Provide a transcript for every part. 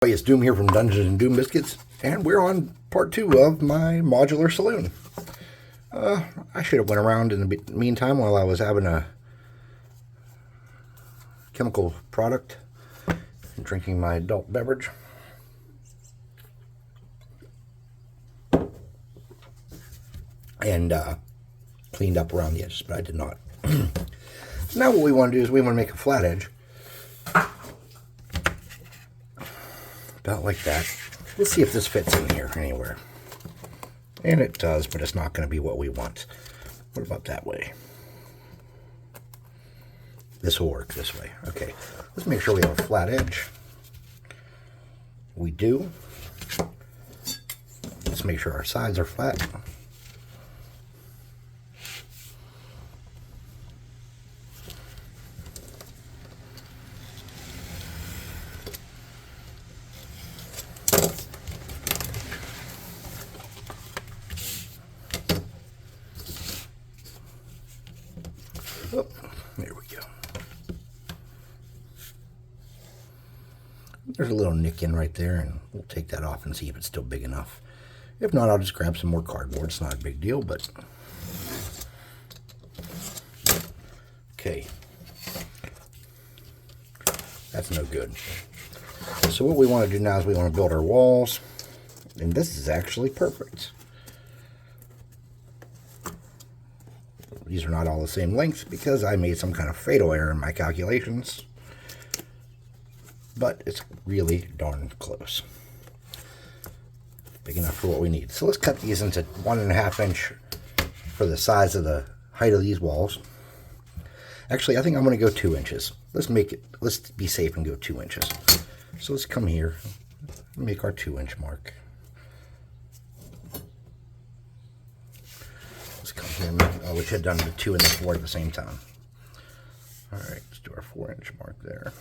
Hey, it's Doom here from Dungeons and Doom Biscuits, and we're on part 2 of my modular saloon. I should have went around in the meantime while I was having a chemical product and drinking my adult beverage. And cleaned up around the edges, but I did not. Now what we want to do is we want to make a flat edge. About like that. Let's see if this fits in here anywhere. And it does, but it's not going to be what we want. What about that way? This will work this way. Okay, let's make sure we have a flat edge. We do. Let's make sure our sides are flat. Oh, there we go. There's a little nick in right there, and we'll take that off and see if it's still big enough. If not, I'll just grab some more cardboard. It's not a big deal, but... Okay. That's no good. So what we want to do now is we want to build our walls, and this is actually perfect. These are not all the same length because I made some kind of fatal error in my calculations. But it's really darn close. Big enough for what we need. So let's cut these into 1.5 inch for the size of the height of these walls. Actually, I think I'm going to go 2 inches. Let's be safe and go 2 inches. So let's come here and make our 2-inch mark. Come here and make, we should have done the 2 and the 4 at the same time. Alright, let's do our 4-inch mark there.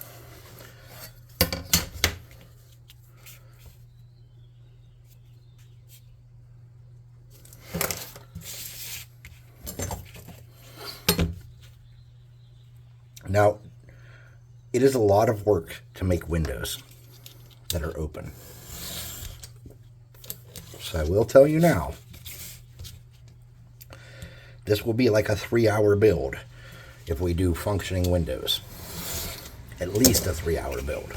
Now, it is a lot of work to make windows that are open. So I will tell you now, this will be like a 3-hour build if we do functioning windows. At least a 3-hour build.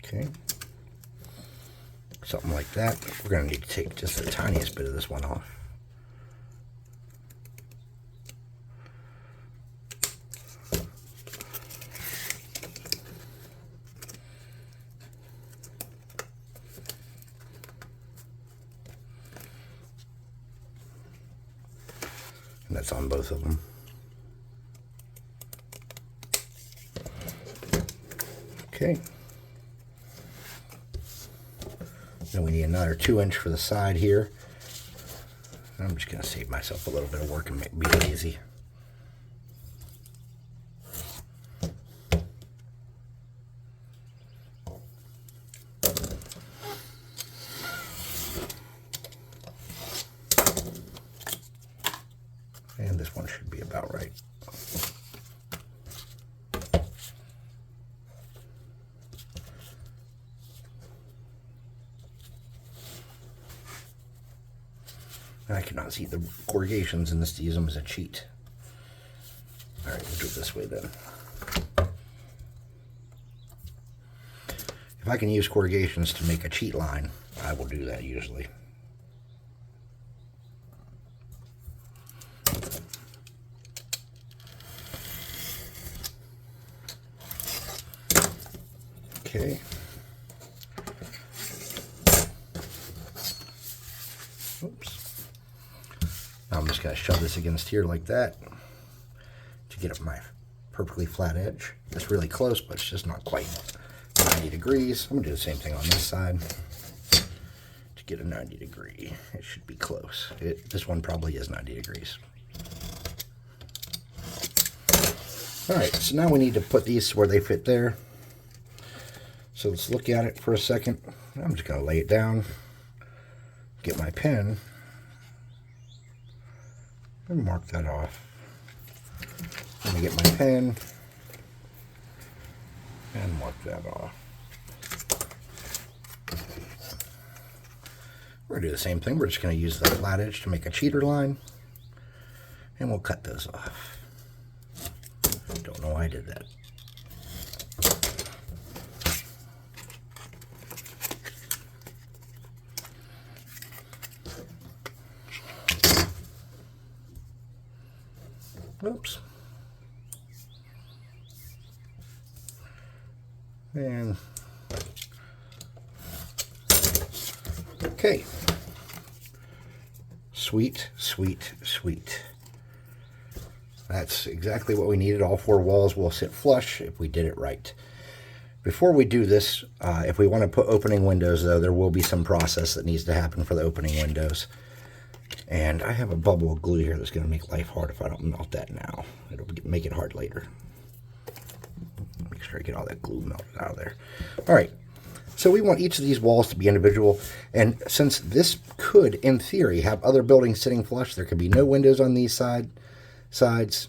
Okay. Something like that. We're going to need to take just the tiniest bit of this one off. And that's on both of them. Okay. Then we need another 2-inch for the side here. I'm just going to save myself a little bit of work and be lazy. And this one should be about right. And I cannot see the corrugations in this to use them as a cheat. Alright, we'll do it this way then. If I can use corrugations to make a cheat line, I will do that usually. Okay. Oops. Now I'm just going to shove this against here like that to get up my perfectly flat edge. It's really close, but it's just not quite 90 degrees. I'm going to do the same thing on this side to get a 90 degree. It should be close. This one probably is 90 degrees. Alright, so now we need to put these where they fit there. So let's look at it for a second. I'm just going to lay it down, get my pen, and mark that off. Let me get my pen and mark that off. We're going to do the same thing. We're just going to use the flat edge to make a cheater line, and we'll cut those off. Don't know why I did that. Oops. And okay. Sweet, sweet, sweet. That's exactly what we needed. All four walls will sit flush if we did it right. Before we do this, if we want to put opening windows, though, there will be some process that needs to happen for the opening windows. And I have a bubble of glue here that's going to make life hard if I don't melt that now. It'll make it hard later. Make sure I get all that glue melted out of there. All right. So we want each of these walls to be individual. And since this could, in theory, have other buildings sitting flush, there could be no windows on these sides.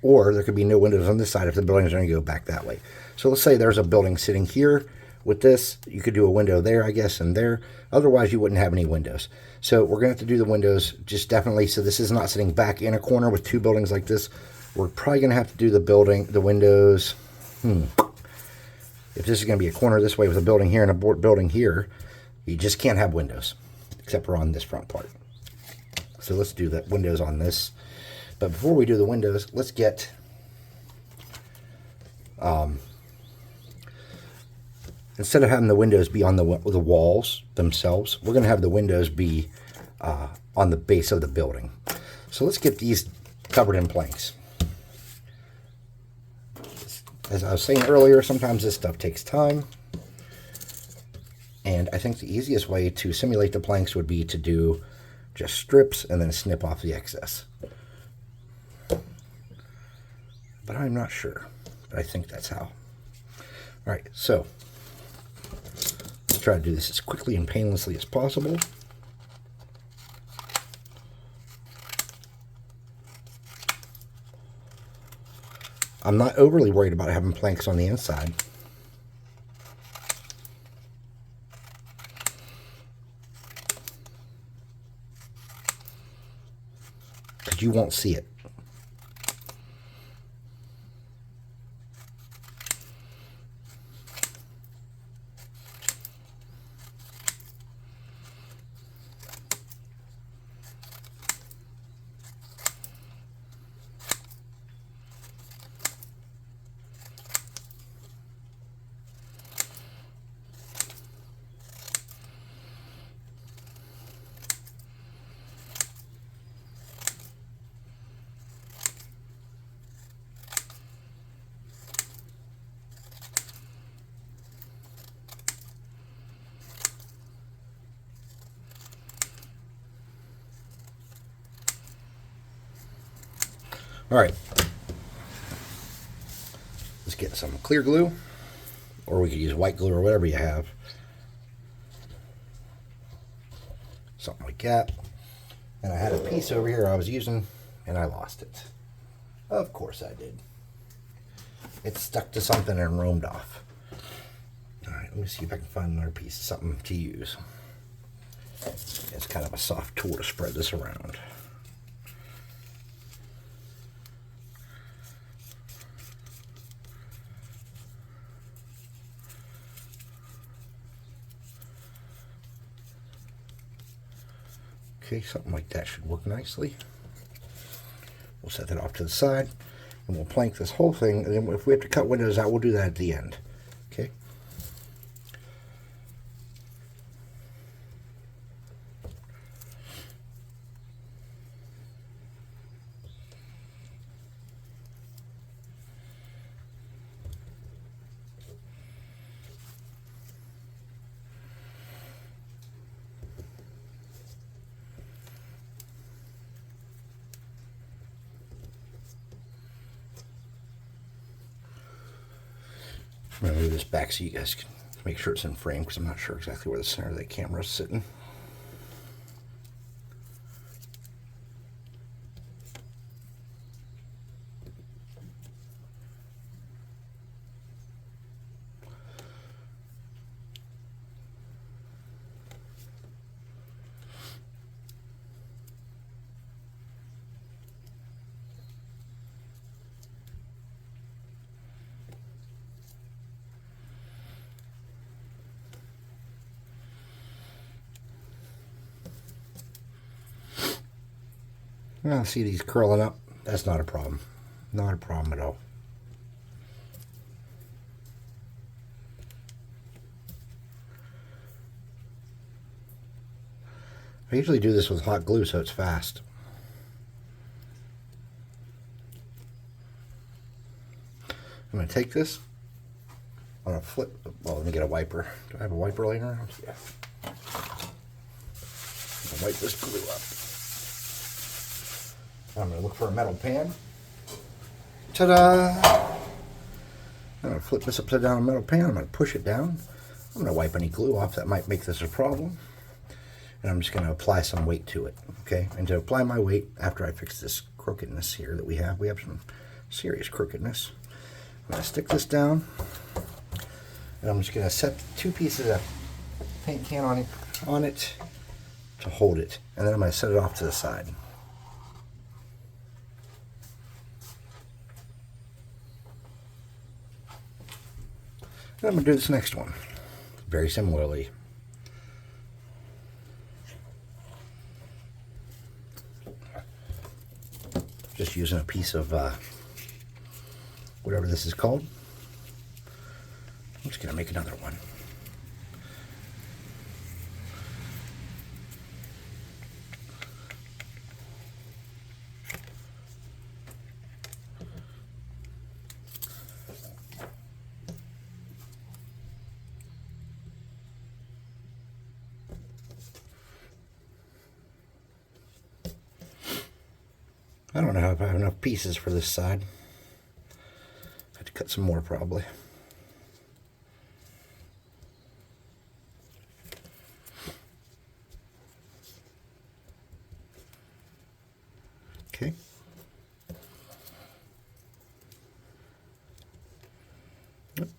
Or there could be no windows on this side if the buildings are going to go back that way. So let's say there's a building sitting here. With this, you could do a window there, I guess, and there. Otherwise, you wouldn't have any windows. So we're going to have to do the windows just definitely. So this is not sitting back in a corner with two buildings like this. We're probably going to have to do the windows. If this is going to be a corner this way with a building here and a building here, you just can't have windows, except for on this front part. So let's do the windows on this. But before we do the windows, let's get... instead of having the windows be on the walls themselves, we're going to have the windows be on the base of the building. So let's get these covered in planks. As I was saying earlier, sometimes this stuff takes time. And I think the easiest way to simulate the planks would be to do just strips and then snip off the excess. But I'm not sure. But I think that's how. All right, so let's try to do this as quickly and painlessly as possible. I'm not overly worried about having planks on the inside. Because you won't see it. All right, let's get some clear glue, or we could use white glue or whatever you have. Something like that. And I had a piece over here I was using, and I lost it. Of course I did. It stuck to something and roamed off. All right, let me see if I can find another piece, something to use. It's kind of a soft tool to spread this around. Okay, something like that should work nicely. We'll set that off to the side, and we'll plank this whole thing, and then if we have to cut windows out, we'll do that at the end. Okay. I'm going to move this back so you guys can make sure it's in frame, because I'm not sure exactly where the center of that camera is sitting. Well, see these curling up? That's not a problem. Not a problem at all. I usually do this with hot glue so it's fast. I'm going to take this. I'm going to flip. Well, let me get a wiper. Do I have a wiper laying around? Yeah. I'm going to wipe this glue up. I'm going to look for a metal pan. Ta-da! I'm going to flip this upside down a metal pan. I'm going to push it down. I'm going to wipe any glue off that might make this a problem. And I'm just going to apply some weight to it. Okay? And to apply my weight, after I fix this crookedness here that we have some serious crookedness. I'm going to stick this down, and I'm just going to set 2 pieces of paint can on it to hold it, and then I'm going to set it off to the side. And I'm going to do this next one very similarly. Just using a piece of whatever this is called. I'm just going to make another one. I don't know if I have enough pieces for this side. I have to cut some more probably. Okay. Yep.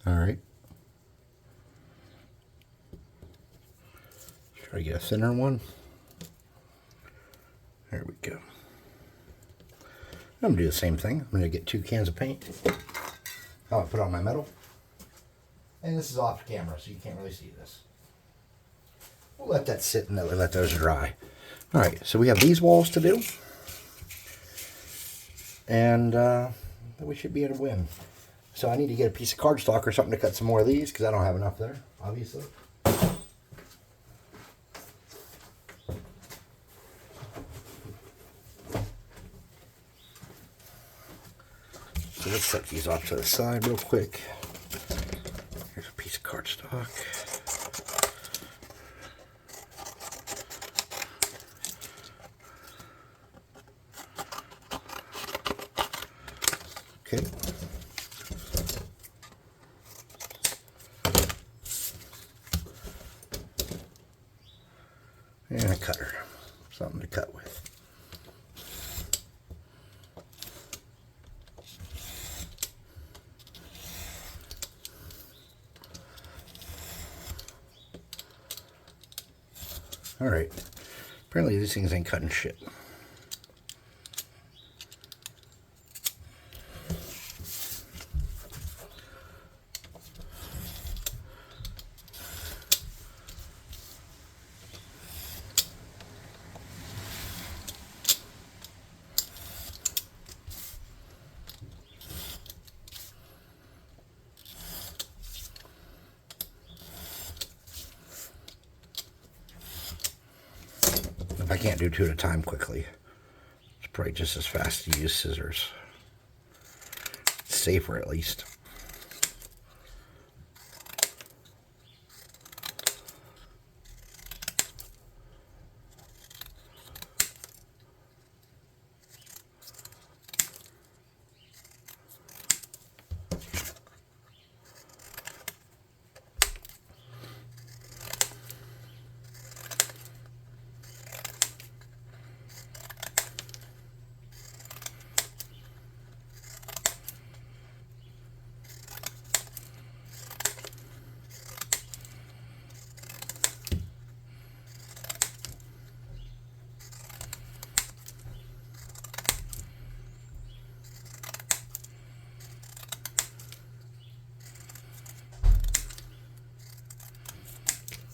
All right. Try to get a thinner one. There we go. I'm going to do the same thing. I'm going to get 2 cans of paint. I'll put on my metal. And this is off camera, so you can't really see this. We'll let that sit and let those dry. All right, so we have these walls to do. And we should be able to win. So I need to get a piece of cardstock or something to cut some more of these because I don't have enough there, obviously. So let's set these off to the side real quick. Here's a piece of cardstock. Okay. And a cutter, something to cut with. All right, apparently these things ain't cutting shit. If I can't do 2 at a time quickly, it's probably just as fast to use scissors. It's safer at least.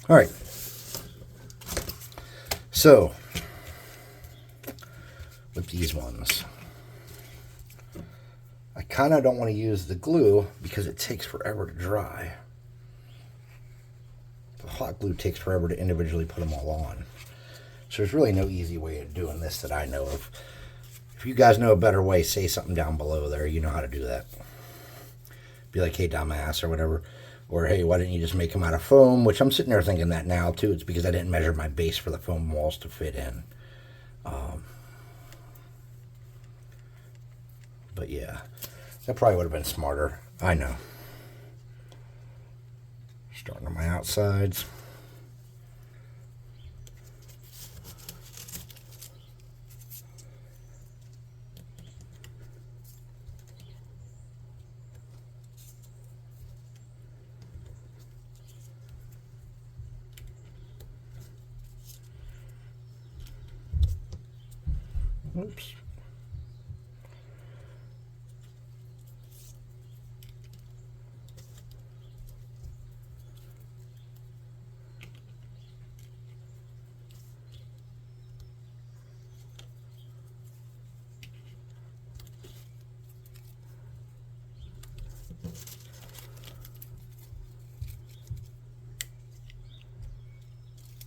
All right. So, with these ones, I kind of don't want to use the glue because it takes forever to dry. The hot glue takes forever to individually put them all on. So there's really no easy way of doing this that I know of. If you guys know a better way, say something down below there. You know how to do that. Be like, hey, dumbass, or whatever. Or, hey, why didn't you just make them out of foam? Which I'm sitting there thinking that now, too. It's because I didn't measure my base for the foam walls to fit in. But, yeah. That probably would have been smarter. I know. Starting on my outsides. Oops.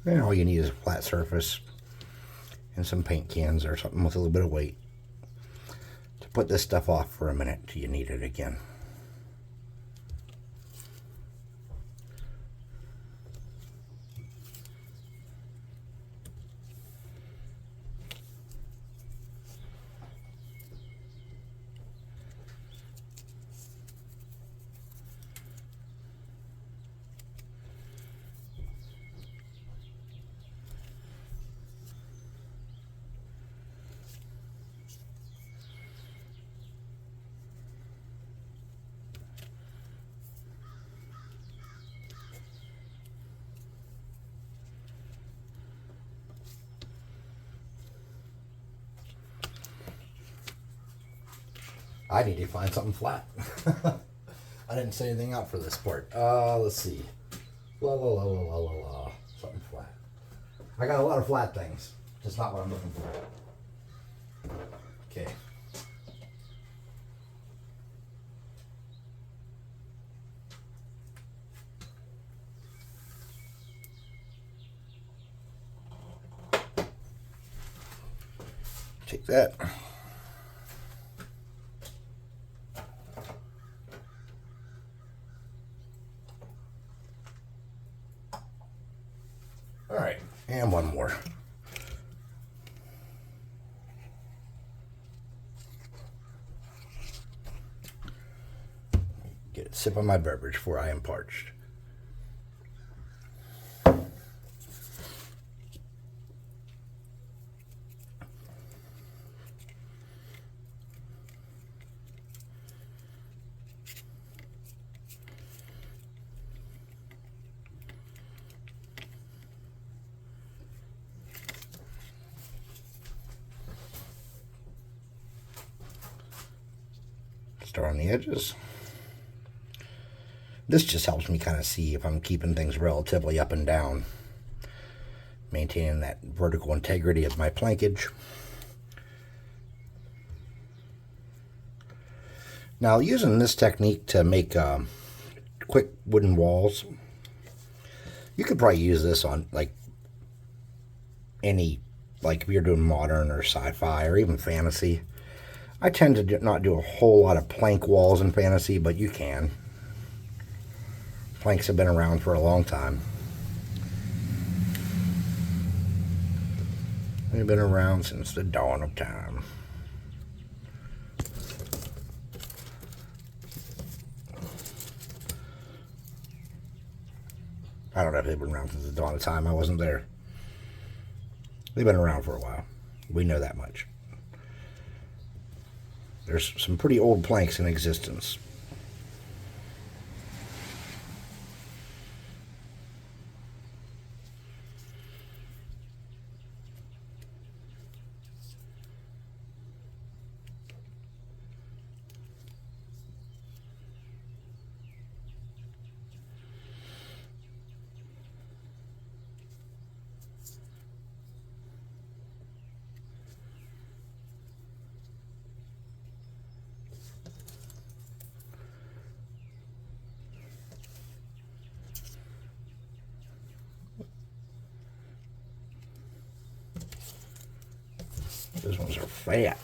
And all you need is a flat surface and some paint cans or something with a little bit of weight to put this stuff off for a minute till you need it again. I need to find something flat. I didn't say anything out for this part. Let's see. La la la la la la la. Something flat. I got a lot of flat things. Just not what I'm looking for. Okay. Take that. All right, and one more. Get a sip of my beverage before I am parched. Start on the edges. This just helps me kind of see if I'm keeping things relatively up and down, maintaining that vertical integrity of my plankage. Now, using this technique to make quick wooden walls, you could probably use this on like any, like if you're doing modern or sci-fi or even fantasy. I tend to not do a whole lot of plank walls in fantasy, but you can. Planks have been around for a long time. They've been around since the dawn of time. I don't know if they've been around since the dawn of time. I wasn't there. They've been around for a while. We know that much. There's some pretty old planks in existence. Those ones are fat.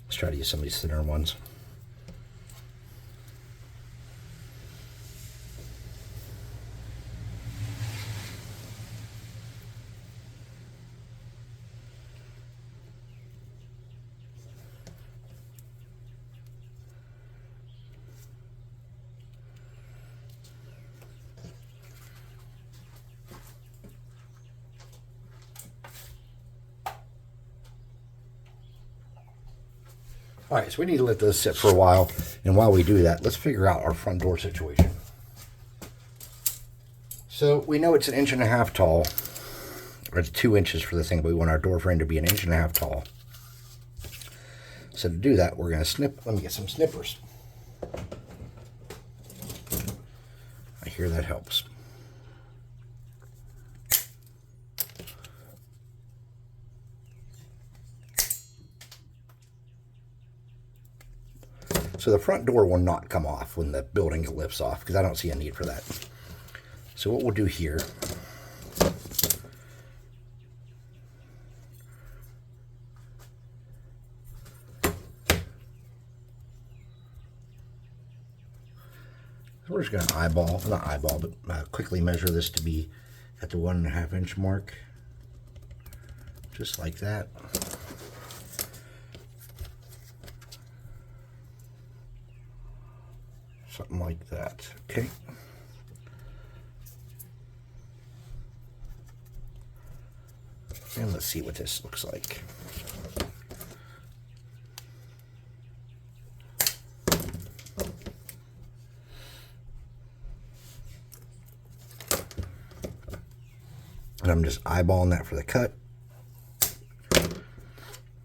Let's try to use some of these thinner ones. All right, so we need to let those sit for a while. And while we do that, let's figure out our front door situation. So we know it's 1.5 inches tall, or it's 2 inches for the thing, but we want our door frame to be 1.5 inches tall. So to do that, we're going to snip. Let me get some snippers. I hear that helps. So the front door will not come off when the building lifts off, because I don't see a need for that. So what we'll do here, we're just going to not eyeball, but quickly measure this to be at the 1.5 inch mark, just like that. Something like that, okay. And let's see what this looks like. And I'm just eyeballing that for the cut.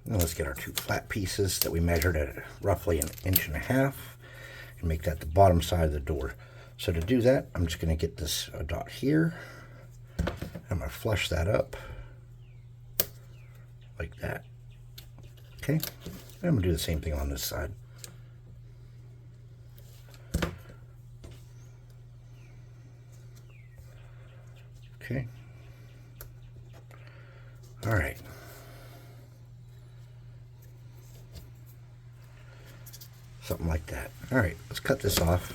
Now let's get our 2 flat pieces that we measured at roughly 1.5 inches. And make that the bottom side of the door. So to do that, I'm just going to get this dot here. I'm going to flush that up like that. Okay, and I'm going to do the same thing on this side. Okay. All right. Something like that. All right, let's cut this off.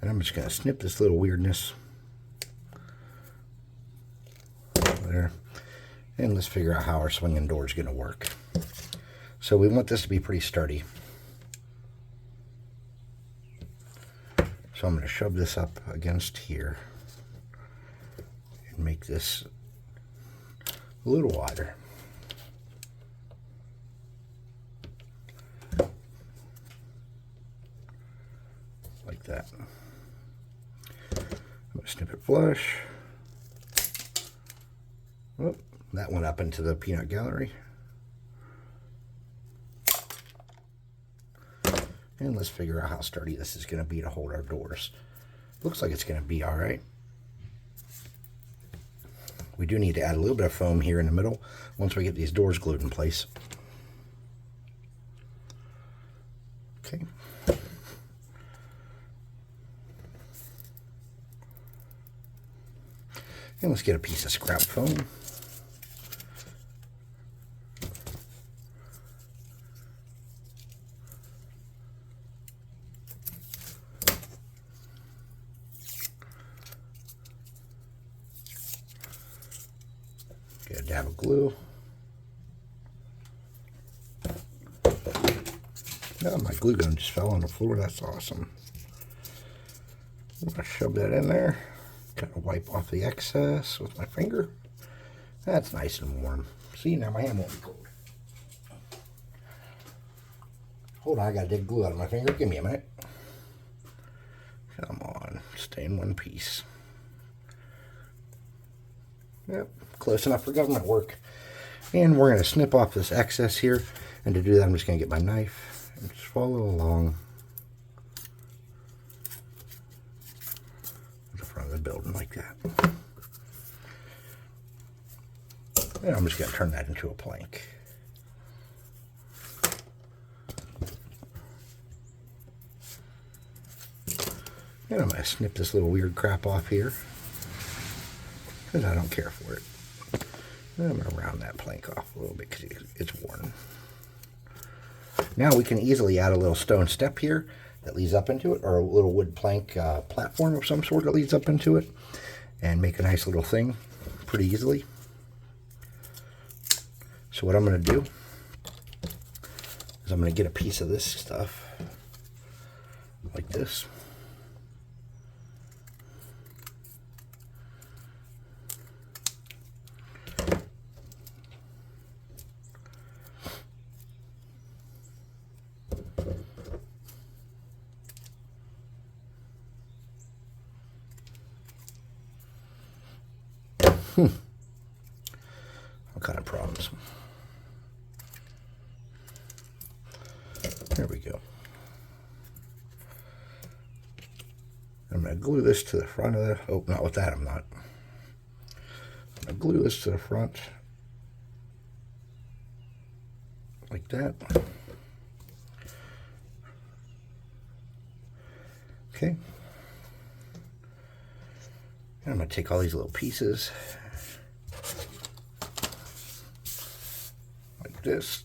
And I'm just going to snip this little weirdness there. And let's figure out how our swinging door is going to work. So we want this to be pretty sturdy. So I'm going to shove this up against here and make this a little wider. Like that. I'm going to snip it flush. Oh, that went up into the peanut gallery. And let's figure out how sturdy this is going to be to hold our doors. Looks like it's going to be all right. We do need to add a little bit of foam here in the middle once we get these doors glued in place. Okay. And let's get a piece of scrap foam. Get a dab of glue. Oh, my glue gun just fell on the floor. That's awesome. I'm going to shove that in there. Kind of wipe off the excess with my finger. That's nice and warm. See, now my hand won't be cold. Hold on, I got to dig glue out of my finger. Give me a minute. Come on, stay in one piece. Yep, close enough for government work. And we're going to snip off this excess here. And to do that, I'm just going to get my knife and just follow along the front of the building like that. And I'm just going to turn that into a plank. And I'm going to snip this little weird crap off here, because I don't care for it. And I'm going to round that plank off a little bit because it's worn. Now we can easily add a little stone step here that leads up into it, or a little wood plank platform of some sort that leads up into it, and make a nice little thing pretty easily. So what I'm going to do is I'm going to get a piece of this stuff like this. All kind of problems. There we go. I'm going to glue this to the front of the... Oh, not with that, I'm not. I'm going to glue this to the front. Like that. Okay. And I'm going to take all these little pieces. Like this.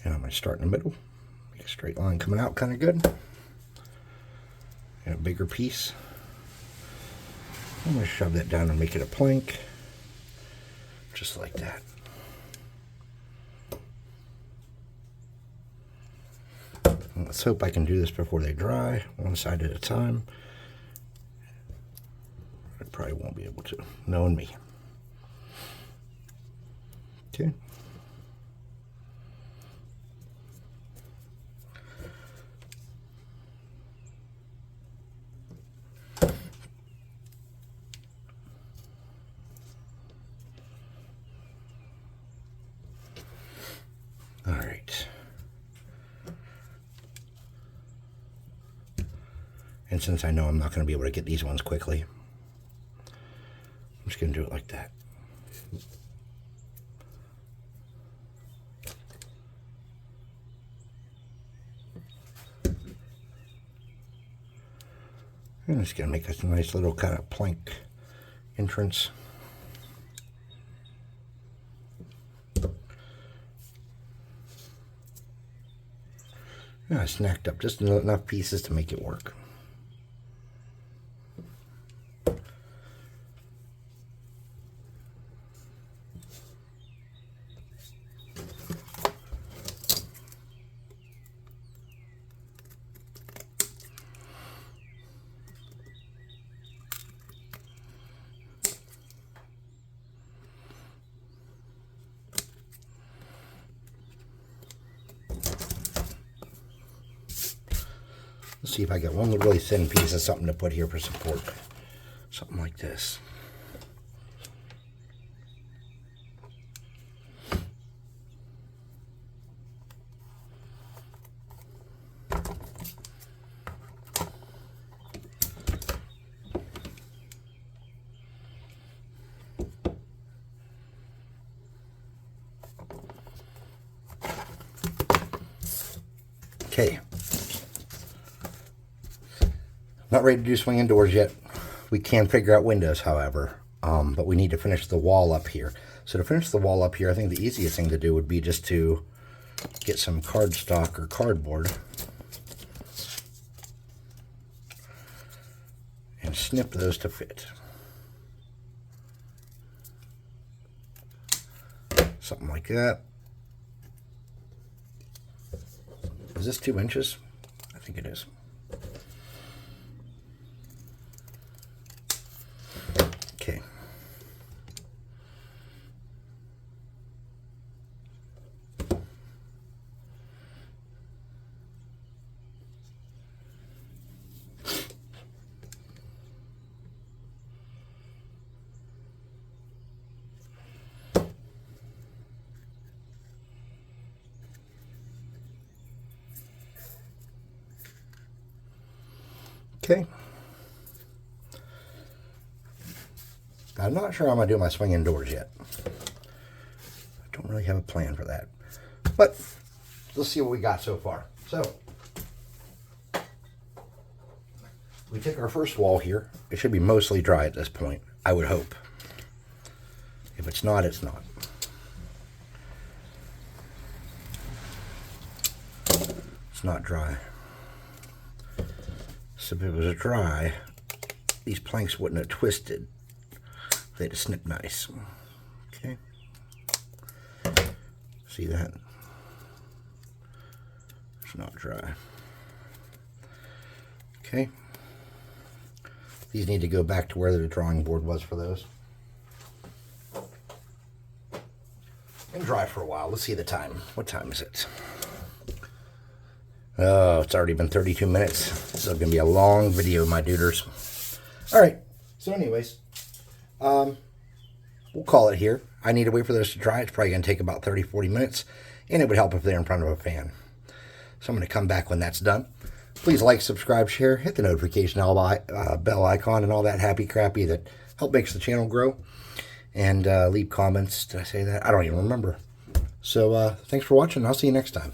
And I'm going to start in the middle. Make a straight line coming out kind of good. And a bigger piece. I'm going to shove that down and make it a plank. Just like that. And let's hope I can do this before they dry, one side at a time. I probably won't be able to, knowing me. Okay. All right. And since I know I'm not going to be able to get these ones quickly, I'm just going to do it like that. And I'm just going to make a nice little kind of plank entrance. And I snacked up just enough pieces to make it work. Let's see if I get one really thin piece of something to put here for support. Something like this. Okay. Not ready to do swinging doors yet. We can figure out windows, however, but we need to finish the wall up here. So to finish the wall up here, I think the easiest thing to do would be just to get some cardstock or cardboard and snip those to fit. Something like that. Is this 2 inches? I think it is. Okay. Okay. I'm not sure I'm going to do my swinging doors yet. I don't really have a plan for that. But let's see what we got so far. So, We take our first wall here. It should be mostly dry at this point, I would hope. If it's not, it's not. It's not dry. So if it was dry, these planks wouldn't have twisted. They'd have snipped nice. Okay. See that? It's not dry. Okay. These need to go back to where the drawing board was for those. And dry for a while. Let's see the time. What time is it? Oh, it's already been 32 minutes. This is going to be a long video, my duders. All right. So anyways, we'll call it here. I need to wait for this to dry. It's probably going to take about 30-40 minutes. And it would help if they're in front of a fan. So I'm going to come back when that's done. Please like, subscribe, share, hit the notification bell icon and all that happy crappy that help makes the channel grow. And leave comments. Did I say that? I don't even remember. So thanks for watching. I'll see you next time.